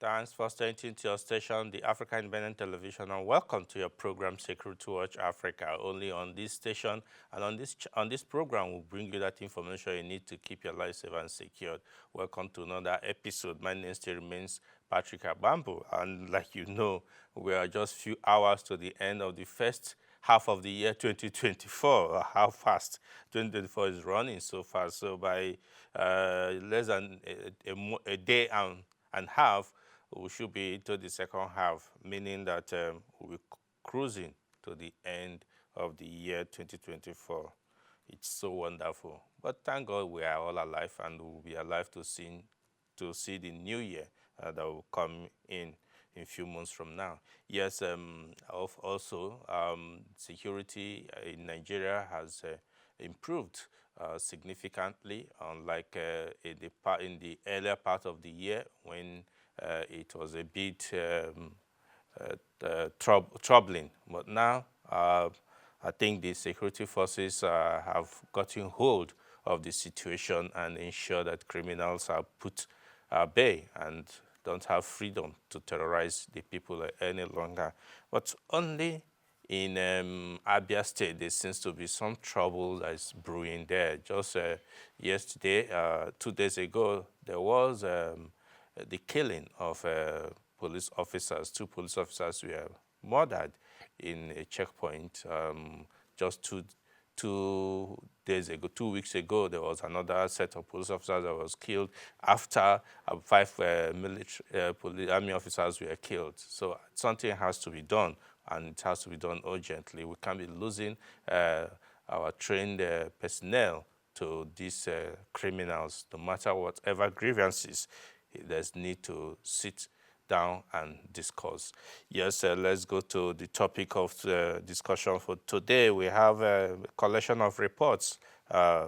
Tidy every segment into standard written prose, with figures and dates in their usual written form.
Thanks for staying tuned to your station, the African Independent Television, and welcome to your program, Security Watch Africa. Only on this station and on this program, we'll bring you that information you need to keep your life safe and secured. Welcome to another episode. My name still remains Patrick Abambo, and like you know, we are just few hours to the end of the first half of the year 2024. How fast 2024 is running so fast. So by less than a day and half, we should be into the second half, meaning that we'll be cruising to the end of the year 2024. It's so wonderful. But thank God we are all alive and we'll be alive to see the new year that will come in a few months from now. Yes, also security in Nigeria has improved significantly, unlike in the earlier part of the year when it was a bit troubling. But now I think the security forces have gotten hold of the situation and ensure that criminals are put at bay and don't have freedom to terrorize the people any longer. But only in Abia State, there seems to be some trouble that is brewing there. Just yesterday, 2 days ago, there was the killing of police officers. 2 police officers were murdered in a checkpoint. Just two weeks ago, there was another set of police officers that was killed after 5 army officers were killed. So something has to be done, and it has to be done urgently. We can't be losing our trained personnel to these criminals, no matter whatever grievances. There's need to sit down and discuss. Yes, let's go to the topic of the discussion for today. We have a collection of reports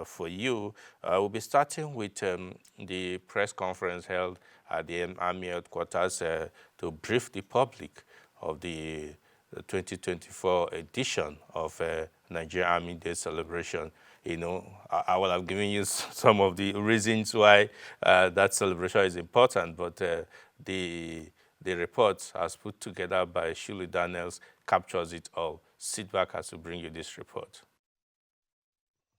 for you. We'll be starting with the press conference held at the Army headquarters to brief the public of the 2024 edition of Nigerian Army Day celebration. You know, I will have given you some of the reasons why that celebration is important, but the report, as put together by Shirley Daniels, captures it all. Sit back as we bring you this report.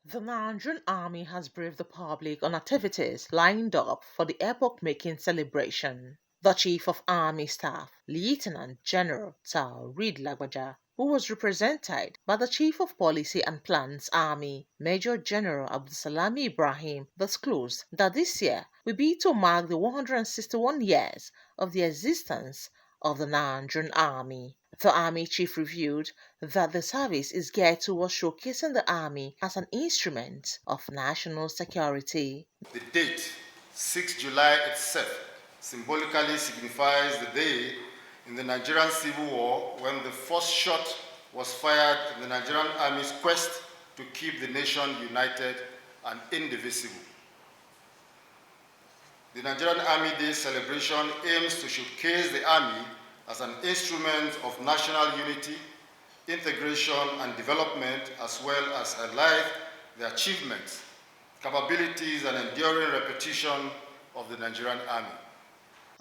The Nigerian Army has briefed the public on activities lined up for the epoch-making celebration. The Chief of Army Staff, Lieutenant General Reed Lagbaja, who was represented by the Chief of Policy and Plans Army, Major General Abdulsalami Ibrahim, disclosed that this year will be to mark the 161 years of the existence of the Nigerian Army. The Army Chief revealed that the service is geared towards showcasing the Army as an instrument of national security. The date, 6 July itself, symbolically signifies the day in the Nigerian Civil War when the first shot was fired in the Nigerian Army's quest to keep the nation united and indivisible. The Nigerian Army Day celebration aims to showcase the Army as an instrument of national unity, integration, and development, as well as highlight the achievements, capabilities, and enduring reputation of the Nigerian Army.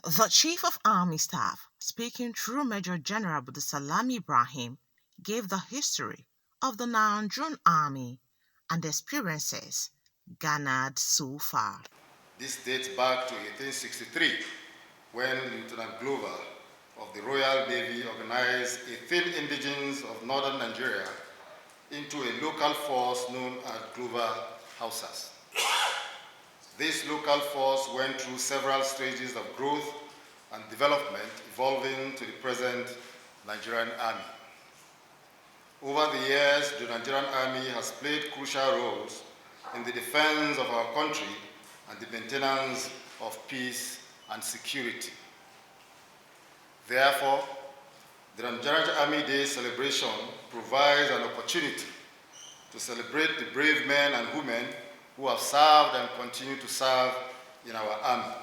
The Chief of Army Staff, speaking through Major General Abdulsalam Ibrahim, gave the history of the Nigerian Army and the experiences garnered so far. This dates back to 1863, when Lieutenant Glover of the Royal Navy organized a thin indigence of northern Nigeria into a local force known as Glover Hausas. This local force went through several stages of growth and development, evolving to the present Nigerian Army. Over the years, the Nigerian Army has played crucial roles in the defense of our country and the maintenance of peace and security. Therefore, the Nigerian Army Day celebration provides an opportunity to celebrate the brave men and women who have served and continue to serve in our Army.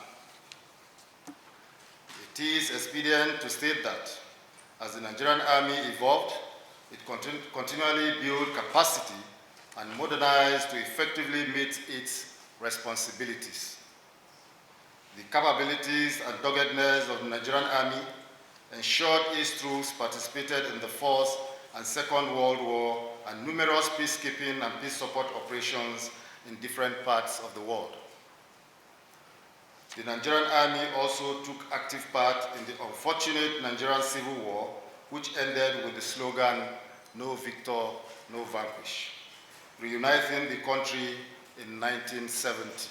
It is expedient to state that as the Nigerian Army evolved, it continually built capacity and modernized to effectively meet its responsibilities. The capabilities and doggedness of the Nigerian Army ensured its troops participated in the First and Second World War and numerous peacekeeping and peace support operations in different parts of the world. The Nigerian Army also took active part in the unfortunate Nigerian Civil War, which ended with the slogan, "No victor, no vanquish," reuniting the country in 1970.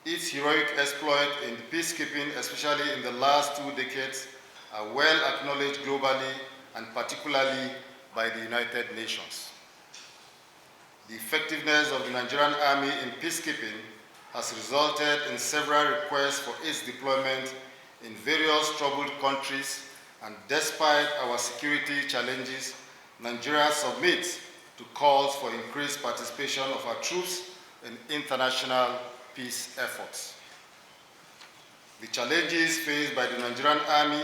Its heroic exploit in peacekeeping, especially in the last 2 decades, are well acknowledged globally and particularly by the United Nations. The effectiveness of the Nigerian Army in peacekeeping has resulted in several requests for its deployment in various troubled countries, and despite our security challenges, Nigeria submits to calls for increased participation of our troops in international peace efforts. The challenges faced by the Nigerian Army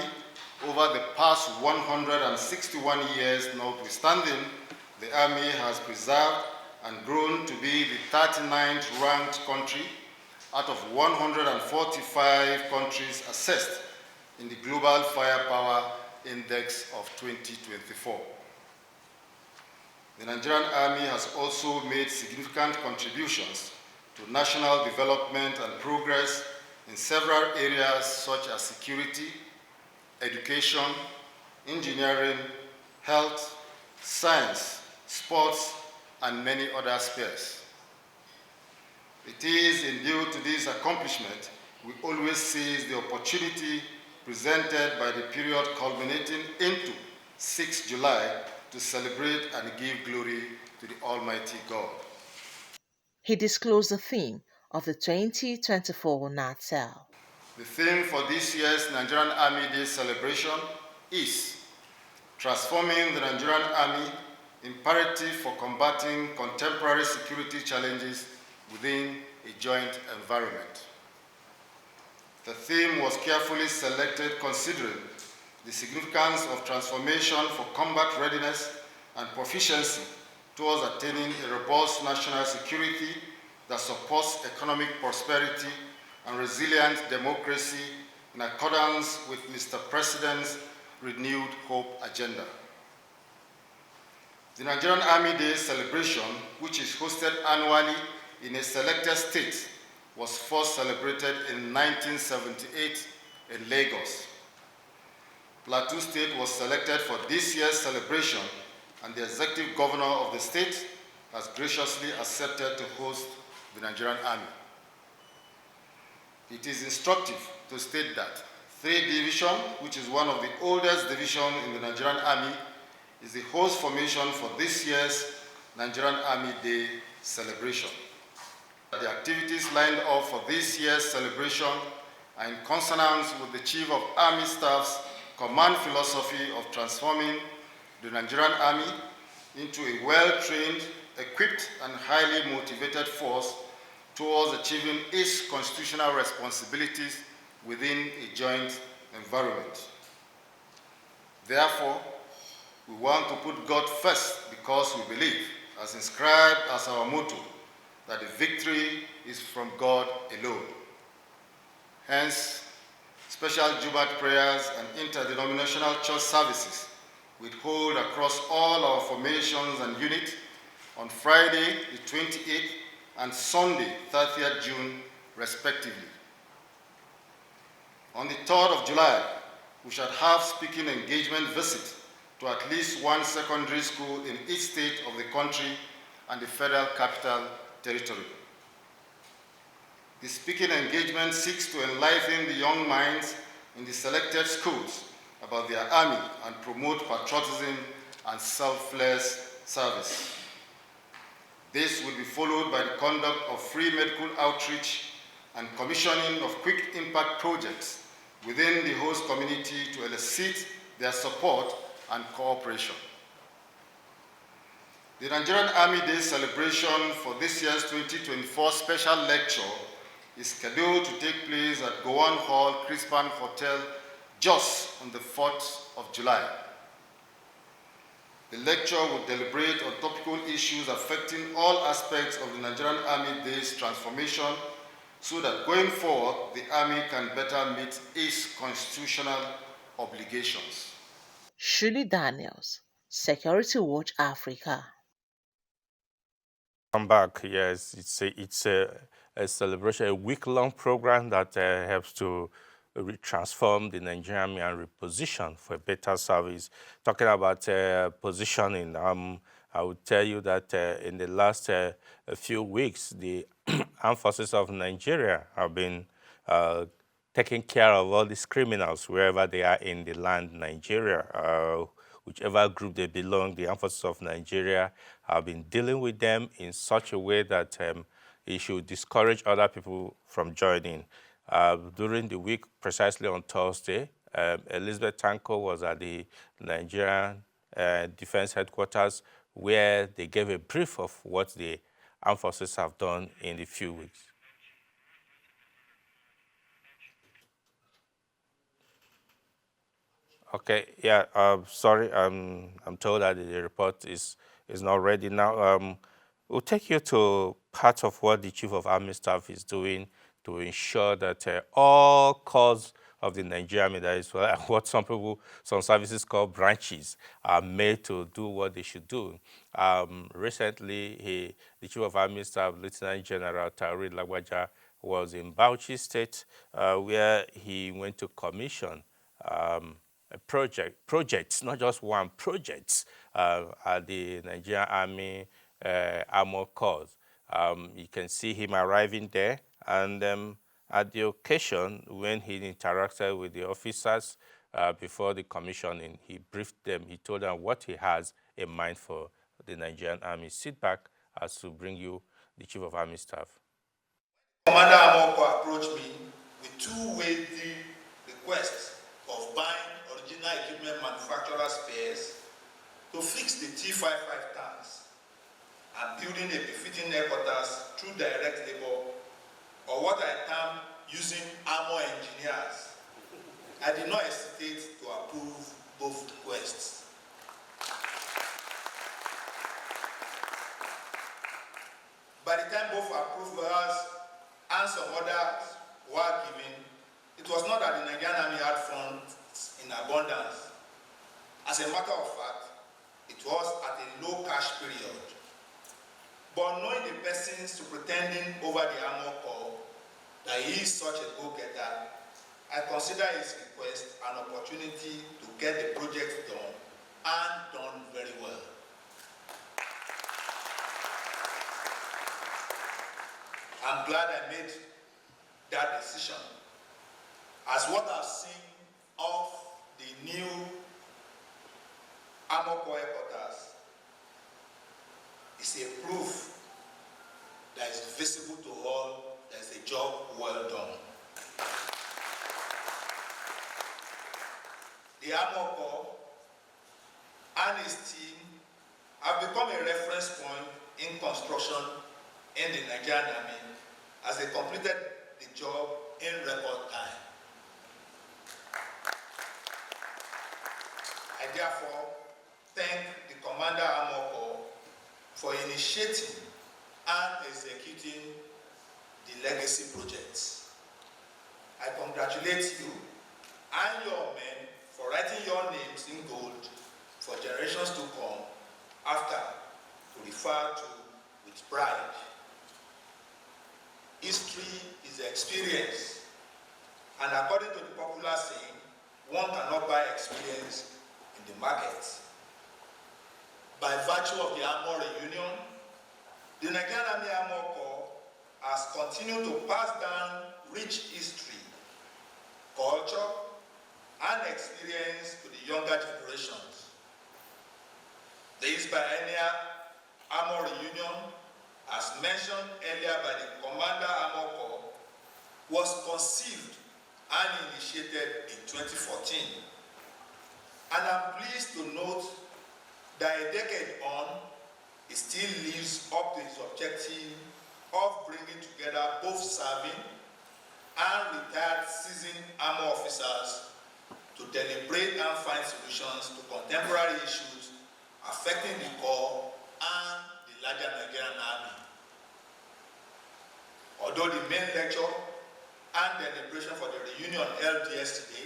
over the past 161 years notwithstanding, the Army has preserved and grown to be the 39th ranked country out of 145 countries assessed in the Global Firepower Index of 2024. The Nigerian Army has also made significant contributions to national development and progress in several areas such as security, education, engineering, health, science, sports, and many other spheres. It is in due to this accomplishment we always seize the opportunity presented by the period culminating into 6 July to celebrate and give glory to the Almighty God. He disclosed the theme of the 2024 NATSEL. The theme for this year's Nigerian Army Day celebration is Transforming the Nigerian Army, Imperative for Combating Contemporary Security Challenges Within a Joint Environment. The theme was carefully selected considering the significance of transformation for combat readiness and proficiency towards attaining a robust national security that supports economic prosperity and resilient democracy in accordance with Mr. President's renewed hope agenda. The Nigerian Army Day celebration, which is hosted annually in a selected state, was first celebrated in 1978 in Lagos. Plateau State was selected for this year's celebration, and the executive governor of the state has graciously accepted to host the Nigerian Army. It is instructive to state that 3 Division, which is one of the oldest divisions in the Nigerian Army, is the host formation for this year's Nigerian Army Day celebration. The activities lined up for this year's celebration are in consonance with the Chief of Army Staff's command philosophy of transforming the Nigerian Army into a well-trained, equipped, and highly motivated force towards achieving its constitutional responsibilities within a joint environment. Therefore, we want to put God first because we believe, as inscribed as our motto, that the victory is from God alone. Hence, special Jumat prayers and interdenominational church services we hold across all our formations and units on Friday, the 28th, and Sunday, 30th June, respectively. On the 3rd of July, we shall have speaking engagement visit to at least one secondary school in each state of the country and the Federal Capital Territory. The speaking engagement seeks to enlighten the young minds in the selected schools about their army and promote patriotism and selfless service. This will be followed by the conduct of free medical outreach and commissioning of quick impact projects within the host community to elicit their support and cooperation. The Nigerian Army Day celebration for this year's 2024 special lecture is scheduled to take place at Gowan Hall, Crispan Hotel, Jos on the 4th of July. The lecture will deliberate on topical issues affecting all aspects of the Nigerian Army Day's transformation so that going forward, the Army can better meet its constitutional obligations. Shuli Daniels, Security Watch Africa. Come back. Yes, it's a celebration, a week-long program that helps to transform the Nigerian Army and reposition for better service. Talking about positioning, I would tell you that in the last few weeks, the armed forces of Nigeria have been taking care of all these criminals wherever they are in the land Nigeria. Whichever group they belong, the armed forces of Nigeria have been dealing with them in such a way that it should discourage other people from joining. During the week, precisely on Thursday, Elizabeth Tanko was at the Nigerian Defense Headquarters, where they gave a brief of what the armed forces have done in the few weeks. Okay, yeah, sorry, I'm told that the report is not ready now. We'll take you to part of what the Chief of Army Staff is doing to ensure that all corps of the Nigerian Army, that is what some services call branches, are made to do what they should do. Recently, the Chief of Army Staff, Lieutenant General Tauri Lagwaja, was in Bauchi State, where he went to commission projects, not just one, projects at the Nigerian Army Armor Corps. You can see him arriving there, and at the occasion when he interacted with the officers before the commissioning, he briefed them, he told them what he has in mind for the Nigerian Army. Sit back as to bring you the Chief of Army Staff. Commander Amoko approached me with two weighty requests of buying original equipment manufacturer spares to fix the T-55 tanks and building a befitting headquarters through direct labor, or what I term using armor engineers. I did not hesitate to approve both requests. By the time both approvals and some others were given, it was not that the Nigerian Army had funds in abundance. As a matter of fact, it was at a low cash period. But knowing the person superintending over the Armor Corps, that he is such a go-getter, I consider his request an opportunity to get the project done, and done very well. I'm glad I made that decision, as what I've seen of the new Armor Corps headquarters is a proof that is visible to all that is a job well done. The Armor Corps and his team have become a reference point in construction in the Nigerian Army as they completed the job in record time. I therefore thank the Commander Armor Corps for initiating and executing the legacy projects. I congratulate you and your men for writing your names in gold for generations to come after, to refer to with pride. History is experience, and according to the popular saying, one cannot buy experience in the market. By virtue of the Armor Reunion, the Nigerian Army Armor Corps has continued to pass down rich history, culture, and experience to the younger generations. This biennial Armor Reunion, as mentioned earlier by the Commander Armor Corps, was conceived and initiated in 2014. And I'm pleased to note that a decade on, it still lives up to its objective of bringing together both serving and retired seasoned armor officers to deliberate and find solutions to contemporary issues affecting the Corps and the larger Nigerian Army. Although the main lecture and deliberation for the reunion held yesterday,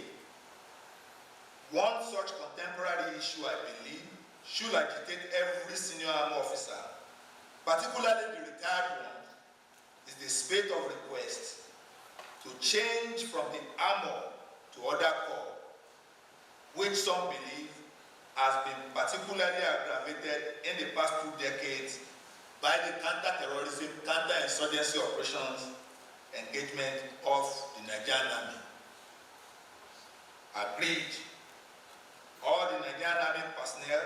one such contemporary issue, I believe, should agitate every senior army officer, particularly the retired one, is the spate of requests to change from the armor to other corps, which some believe has been particularly aggravated in the past 2 decades by the counter-terrorism, counter-insurgency operations engagement of the Nigerian Army. I plead all the Nigerian Army personnel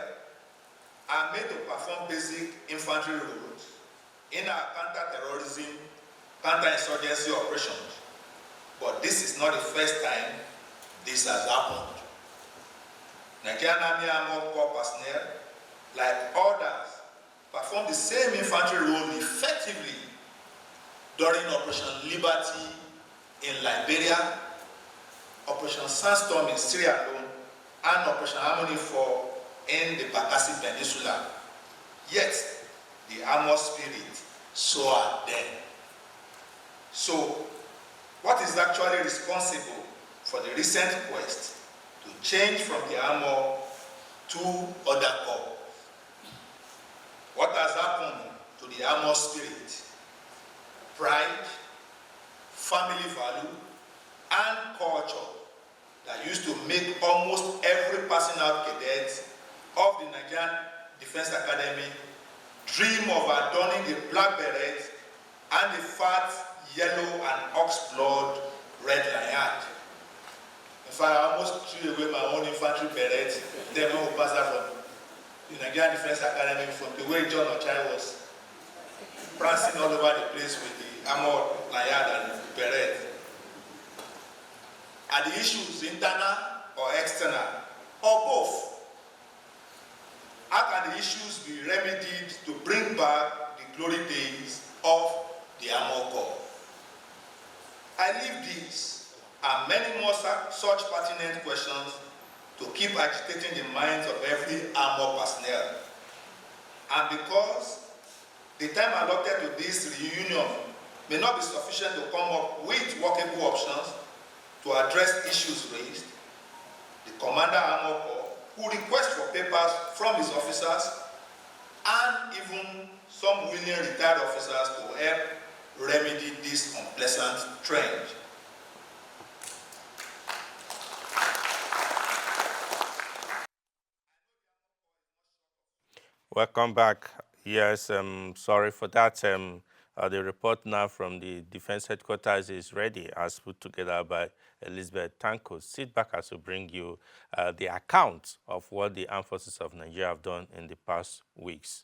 are made to perform basic infantry roles in our counter-terrorism, counter-insurgency operations. But this is not the first time this has happened. Nigerian Army Armored Corps personnel, like others, perform the same infantry role effectively during Operation Liberty in Liberia, Operation Sandstorm in Sierra Leone, and Operation Harmony 4 in the Bakassi Peninsula. Yet, the armor spirit soared then. So, what is actually responsible for the recent quest to change from the armor to other corps? What has happened to the armor spirit? Pride, family value, and culture that used to make almost every passing out cadet of the Nigerian Defense Academy dream of adorning the black beret and the fat, yellow, and ox blood red lanyard. In fact, I almost threw away my own infantry beret, then we passed out from the Nigerian Defense Academy from the way John Ochai was prancing all over the place with the armored lanyard and beret. Are the issues internal or external, or both? How can the issues be remedied to bring back the glory days of the Armored Corps? I leave these and many more such pertinent questions to keep agitating the minds of every armored personnel. And because the time allotted to this reunion may not be sufficient to come up with workable options to address issues raised, the Commander Armored Corps will request for papers from his officers and even some willing retired officers to help remedy this unpleasant trend. Welcome back. Yes, sorry for that. The report now from the Defense Headquarters is ready, as put together by Elizabeth Tanko. Sit back as we bring you the account of what the Armed Forces of Nigeria have done in the past weeks.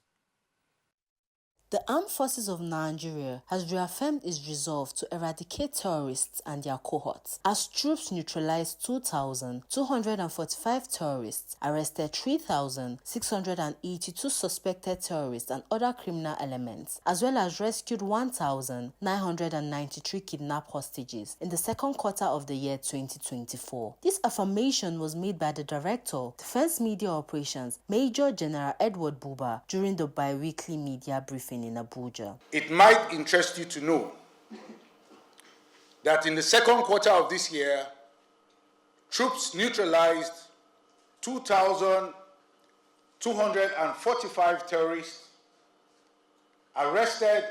The Armed Forces of Nigeria has reaffirmed its resolve to eradicate terrorists and their cohorts as troops neutralized 2,245 terrorists, arrested 3,682 suspected terrorists and other criminal elements, as well as rescued 1,993 kidnapped hostages in the second quarter of the year 2024. This affirmation was made by the Director, Defense Media Operations, Major General Edward Buba, during the bi-weekly media briefing in Abuja. It might interest you to know that in the second quarter of this year, troops neutralized 2,245 terrorists, arrested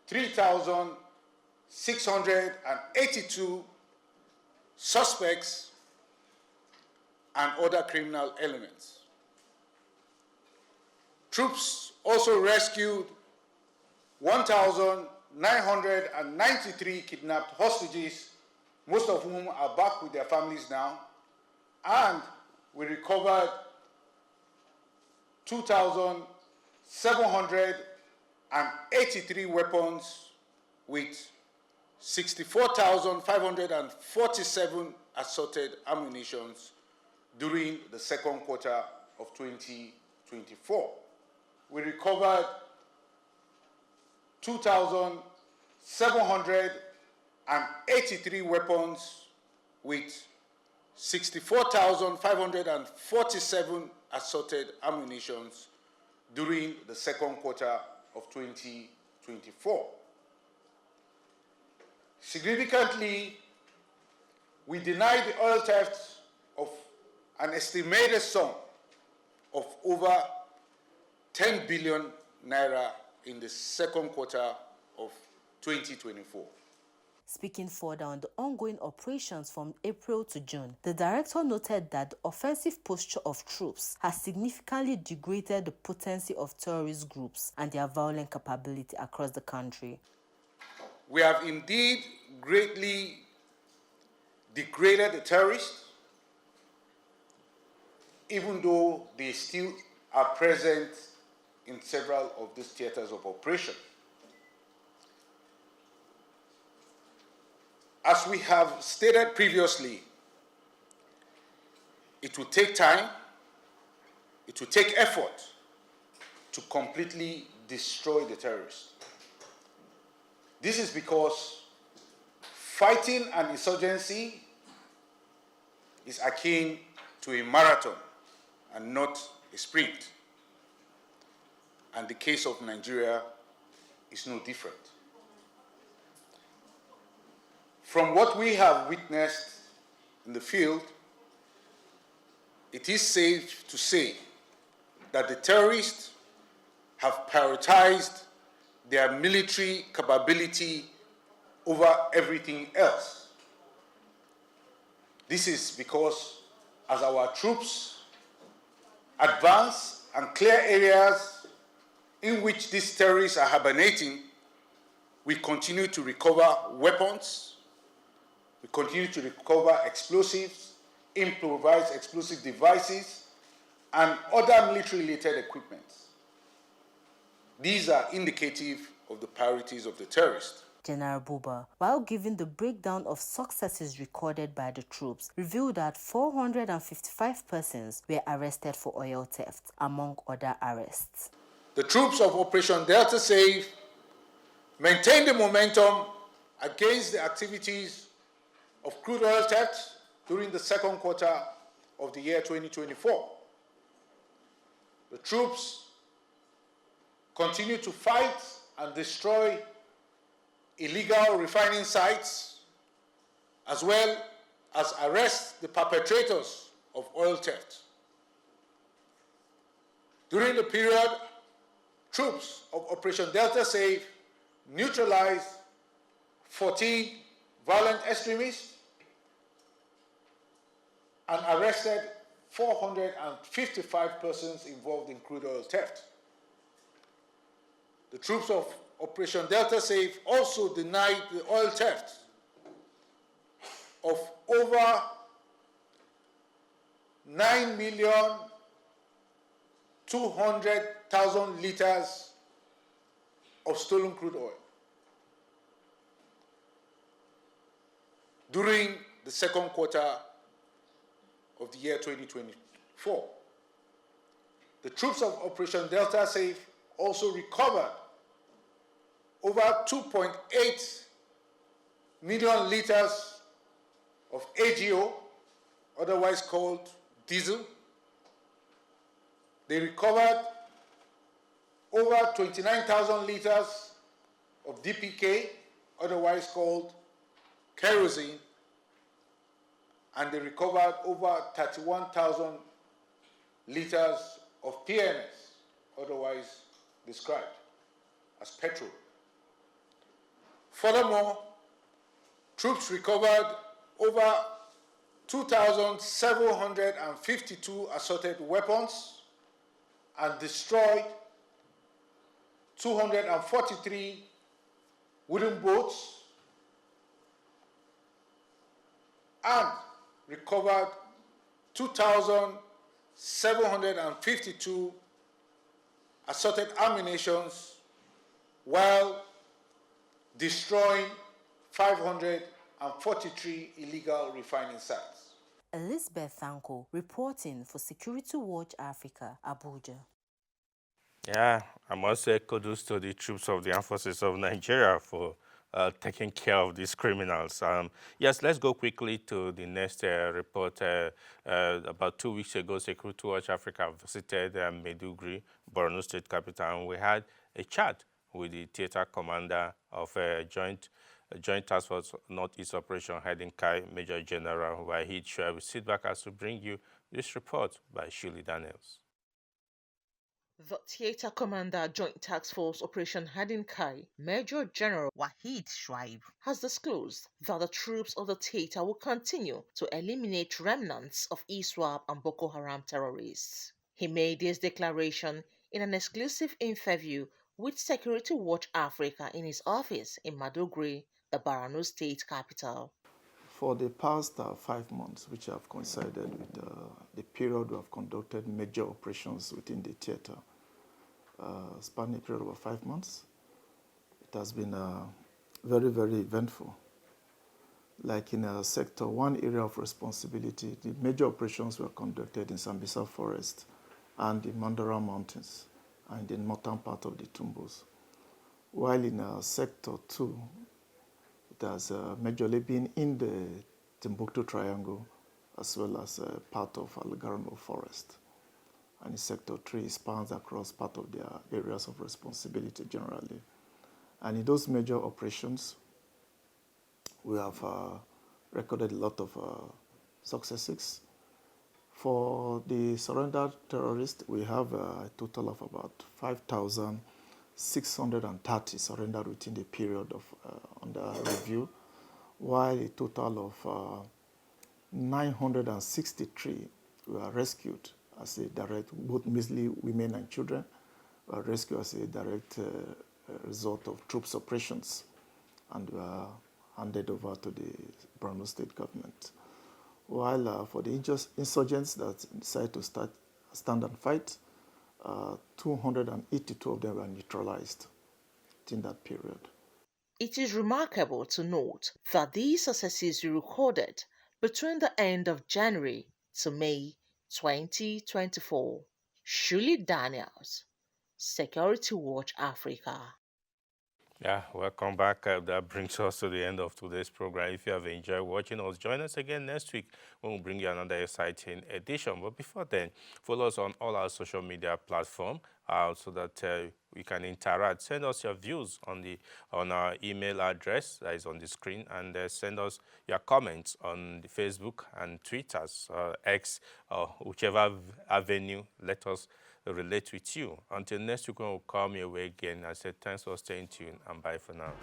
3,682 suspects, and other criminal elements. Troops also rescued 1,993 kidnapped hostages, most of whom are back with their families now, and we recovered 2,783 weapons with 64,547 assorted ammunitions during the second quarter of 2024. We recovered 2,783 weapons with 64,547 assorted ammunitions during the second quarter of 2024. Significantly, we denied the oil theft of an estimated sum of over 10 billion naira in the second quarter of 2024. Speaking further on the ongoing operations from April to June, the director noted that the offensive posture of troops has significantly degraded the potency of terrorist groups and their violent capability across the country. We have indeed greatly degraded the terrorists, even though they still are present in several of these theaters of operation. As we have stated previously, it will take time, it will take effort to completely destroy the terrorists. This is because fighting an insurgency is akin to a marathon and not a sprint. And the case of Nigeria is no different. From what we have witnessed in the field, it is safe to say that the terrorists have prioritized their military capability over everything else. This is because as our troops advance and clear areas in which these terrorists are hibernating, we continue to recover weapons, we continue to recover explosives, improvised explosive devices, and other military-related equipment. These are indicative of the priorities of the terrorists. General Buba, while giving the breakdown of successes recorded by the troops, revealed that 455 persons were arrested for oil theft, among other arrests. The troops of Operation Delta Safe maintained the momentum against the activities of crude oil theft during the second quarter of the year 2024. The troops continue to fight and destroy illegal refining sites, as well as arrest the perpetrators of oil theft. During the period, troops of Operation Delta Safe neutralized 14 violent extremists and arrested 455 persons involved in crude oil theft. The troops of Operation Delta Safe also denied the oil theft of over 9,200,000 liters of stolen crude oil during the second quarter of the year 2024. The troops of Operation Delta Safe also recovered over 2.8 million liters of AGO, otherwise called diesel. They recovered over 29,000 liters of DPK, otherwise called kerosene, and they recovered over 31,000 liters of PMS, otherwise described as petrol. Furthermore, troops recovered over 2,752 assorted weapons and destroyed 243 wooden boats and recovered 2,752 assorted ammunitions while destroying 543 illegal refining sites. Elizabeth Thanko, reporting for Security Watch Africa, Abuja. Yeah, I must say kudos to the troops of the armed forces of Nigeria for taking care of these criminals. Yes, let's go quickly to the next report. About 2 weeks ago, Security Watch Africa visited Maiduguri, Borno State capital, and we had a chat with the theater commander of a joint Joint Task Force Northeast Operation Head in Kai, Major General Wahid Shoaib will sit back as to bring you this report by Shirley Daniels. The Theatre Commander Joint Task Force Operation Hadin Kai, Major General Wahid Shwaib, has disclosed that the troops of the theatre will continue to eliminate remnants of ISWAP and Boko Haram terrorists. He made this declaration in an exclusive interview with Security Watch Africa in his office in Maduguri, the Borno state capital. For the past 5 months, which have coincided with the period we have conducted major operations within the theater, spanning a period of 5 months, it has been very, very eventful. Like in Sector 1 area of responsibility, the major operations were conducted in Sambisa Forest and the Mandara Mountains and the northern part of the Tumbos. While in Sector 2, it has majorly been in the Timbuktu Triangle as well as part of Algarno Forest. And in Sector 3, it spans across part of their areas of responsibility generally. And in those major operations, we have recorded a lot of successes. For the surrendered terrorists, we have a total of about 5,630 surrendered within the period of under review, while a total of 963 were rescued as a direct, both mostly women and children, were rescued as a direct result of troops operations and were handed over to the Borno state government. While for the insurgents that decided to stand and fight, 282 of them were neutralized in that period. It is remarkable to note that these successes were recorded between the end of January to May 2024. Shirley Daniels, Security Watch Africa. Yeah, welcome back. That brings us to the end of today's program. If you have enjoyed watching us, join us again next week when we'll bring you another exciting edition. But before then, follow us on all our social media platforms so that we can interact. Send us your views on our email address that is on the screen, and send us your comments on the Facebook and Twitter, X, or whichever avenue. Let us relate with you. Until next week, when we'll come your way again, I say thanks for staying tuned and bye for now.